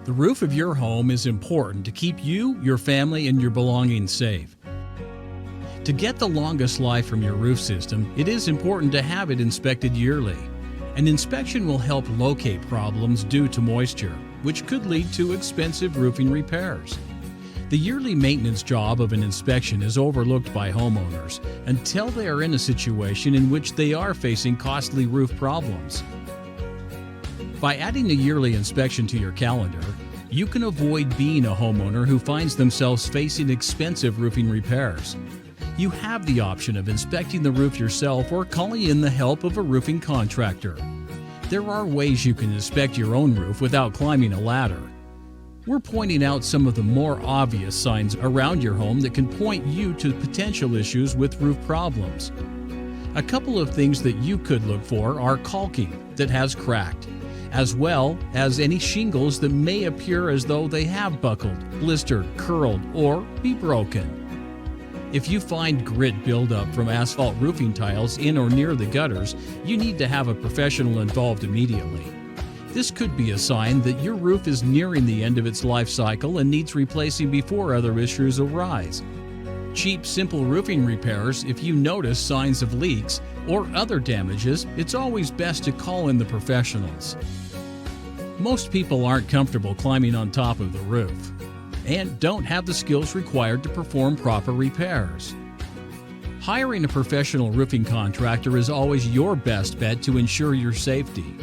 The roof of your home is important to keep you, your family, and your belongings safe. To get the longest life from your roof system, it is important to have it inspected yearly. An inspection will help locate problems due to moisture, which could lead to expensive roofing repairs. The yearly maintenance job of an inspection is overlooked by homeowners until they are in a situation in which they are facing costly roof problems. By adding a yearly inspection to your calendar, you can avoid being a homeowner who finds themselves facing expensive roofing repairs. You have the option of inspecting the roof yourself or calling in the help of a roofing contractor. There are ways you can inspect your own roof without climbing a ladder. We're pointing out some of the more obvious signs around your home that can point you to potential issues with roof problems. A couple of things that you could look for are caulking that has cracked, as well as any shingles that may appear as though they have buckled, blistered, curled, or be broken. If you find grit buildup from asphalt roofing tiles in or near the gutters, you need to have a professional involved immediately. This could be a sign that your roof is nearing the end of its life cycle and needs replacing before other issues arise. Cheap, simple roofing repairs, if you notice signs of leaks or other damages, it's always best to call in the professionals. Most people aren't comfortable climbing on top of the roof and don't have the skills required to perform proper repairs. Hiring a professional roofing contractor is always your best bet to ensure your safety.